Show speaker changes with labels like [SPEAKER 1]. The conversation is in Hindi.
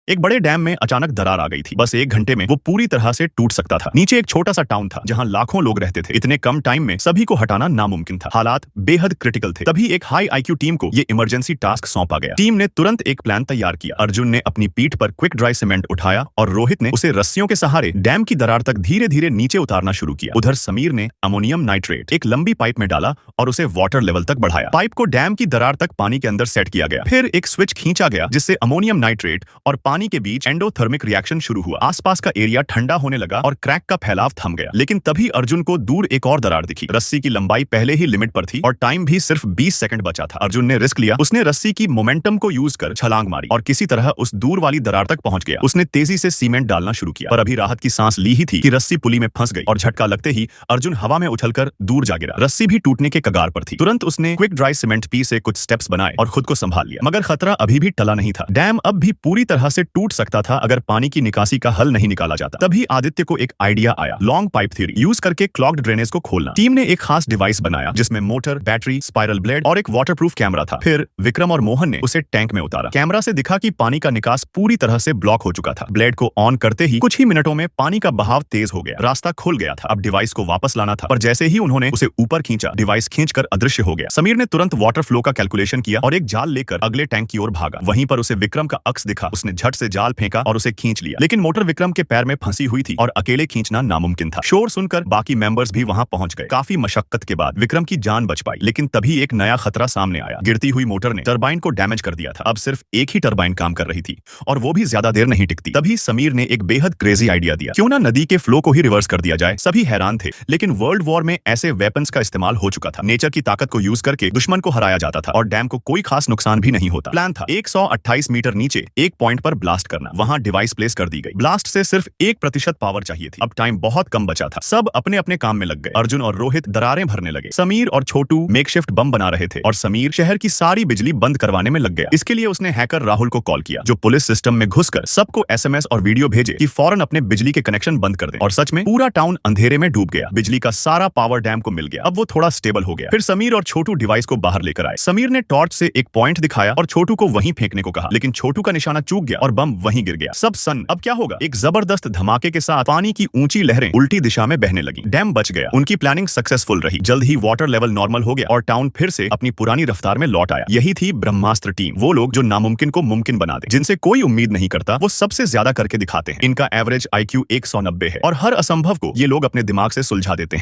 [SPEAKER 1] एक बड़े डैम में अचानक दरार आ गई थी। बस 1 घंटे में वो पूरी तरह से टूट सकता था। नीचे एक छोटा सा टाउन था जहां लाखों लोग रहते थे। इतने कम टाइम में सभी को हटाना नामुमकिन था। हालात बेहद क्रिटिकल थे। तभी एक हाई आईक्यू टीम को ये इमरजेंसी टास्क सौंपा गया। टीम ने तुरंत एक प्लान तैयार किया। अर्जुन ने अपनी पीठ पर क्विक ड्राई सीमेंट उठाया और रोहित ने उसे रस्सियों के सहारे डैम की दरार तक धीरे धीरे नीचे उतारना शुरू किया। उधर समीर ने अमोनियम नाइट्रेट एक लंबी पाइप में डाला और उसे वाटर लेवल तक बढ़ाया। पाइप को डैम की दरार तक पानी के अंदर सेट किया गया। फिर एक स्विच खींचा गया जिससे अमोनियम नाइट्रेट और पानी के बीच एंडोथर्मिक रिएक्शन शुरू हुआ। आसपास का एरिया ठंडा होने लगा और क्रैक का फैलाव थम गया। लेकिन तभी अर्जुन को दूर एक और दरार दिखी। रस्सी की लंबाई पहले ही लिमिट पर थी और टाइम भी सिर्फ 20 सेकंड बचा था। अर्जुन ने रिस्क लिया। उसने रस्सी की मोमेंटम को यूज कर छलांग मारी और किसी तरह उस दूर वाली दरार तक पहुंच गया। उसने तेजी से सीमेंट डालना शुरू किया, पर अभी राहत की सांस ली ही थी कि रस्सी पुली में फंस गई और झटका लगते ही अर्जुन हवा में उछलकर दूर जा गिरा। रस्सी भी टूटने के कगार पर थी। तुरंत उसने क्विक ड्राई सीमेंट पी से कुछ स्टेप्स बनाए और खुद को संभाल लिया। मगर खतरा अभी भी टला नहीं था। डैम अब भी पूरी तरह से टूट सकता था अगर पानी की निकासी का हल नहीं निकाला जाता। तभी आदित्य को एक आइडिया आया, लॉन्ग पाइप थ्योरी यूज करके क्लॉग्ड ड्रेनेज को खोलना। टीम ने एक खास डिवाइस बनाया जिसमें मोटर, बैटरी, स्पाइरल ब्लेड और एक वाटरप्रूफ कैमरा था। फिर विक्रम और मोहन ने उसे टैंक में उतारा। कैमरा से दिखा कि पानी का निकास पूरी तरह से ब्लॉक हो चुका था। ब्लेड को ऑन करते ही कुछ ही मिनटों में पानी का बहाव तेज हो गया। रास्ता खुल गया था। अब डिवाइस को वापस लाना था, पर जैसे ही उन्होंने उसे ऊपर खींचा, डिवाइस खींचकर अदृश्य हो गया। समीर ने तुरंत वाटर फ्लो का कैलकुलेशन किया और एक जाल लेकर अगले टैंक की ओर भागा। वहीं पर उसे विक्रम का अक्स दिखा। उसने झट से जाल फेंका और उसे खींच लिया, लेकिन मोटर विक्रम के पैर में फंसी हुई थी और अकेले खींचना नामुमकिन था। शोर सुनकर बाकी मेंबर्स भी वहां पहुंच गए। काफी मशक्कत के बाद विक्रम की जान बच पाई, लेकिन तभी एक नया खतरा सामने आया। गिरती हुई मोटर ने टरबाइन को डैमेज कर दिया था। अब सिर्फ एक ही टरबाइन काम कर रही थी और वो भी ज्यादा देर नहीं टिकती। तभी समीर ने एक बेहद क्रेजी आइडिया दिया, क्यों ना नदी के फ्लो को ही रिवर्स कर दिया जाए। सभी हैरान थे, लेकिन वर्ल्ड वॉर में ऐसे वेपन्स का इस्तेमाल हो चुका था। नेचर की ताकत को यूज करके दुश्मन को हराया जाता था और डैम को कोई खास नुकसान भी नहीं होता। प्लान था 128 मीटर नीचे एक पॉइंट पर ब्लास्ट करना। वहां डिवाइस प्लेस कर दी गई। ब्लास्ट से सिर्फ 1% पावर चाहिए थी। अब टाइम बहुत कम बचा था। सब अपने अपने काम में लग गए। अर्जुन और रोहित दरारें भरने लगे। समीर और छोटू मेकशिफ्ट बम बना रहे थे और समीर शहर की सारी बिजली बंद करवाने में लग गया। इसके लिए उसने हैकर राहुल को कॉल किया, जो पुलिस सिस्टम में घुसकर सबको एसएमएस और वीडियो भेजे कि फौरन अपने बिजली के कनेक्शन बंद कर दें। और सच में पूरा टाउन अंधेरे में डूब गया। बिजली का सारा पावर डैम को मिल गया। अब वो थोड़ा स्टेबल हो गया। फिर समीर और छोटू डिवाइस को बाहर लेकर आए। समीर ने टॉर्च से एक पॉइंट दिखाया और छोटू को वहीं फेंकने को कहा, लेकिन छोटू का निशाना चूक गया और बम वहीं गिर गया। सब सन। अब क्या होगा? एक जबरदस्त धमाके के साथ पानी की ऊंची लहरें उल्टी दिशा में बहने लगी। डैम बच गया। उनकी प्लानिंग सक्सेसफुल रही। जल्द ही वाटर लेवल नॉर्मल हो गया और टाउन फिर से अपनी पुरानी रफ्तार में लौट आया। यही थी ब्रह्मास्त्र टीम। वो लोग जो नामुमकिन को मुमकिन बना दे, जिनसे कोई उम्मीद नहीं करता, वो सबसे ज्यादा करके दिखाते हैं। इनका एवरेज IQ 190 है और हर असंभव को ये लोग अपने दिमाग से सुलझा देते हैं।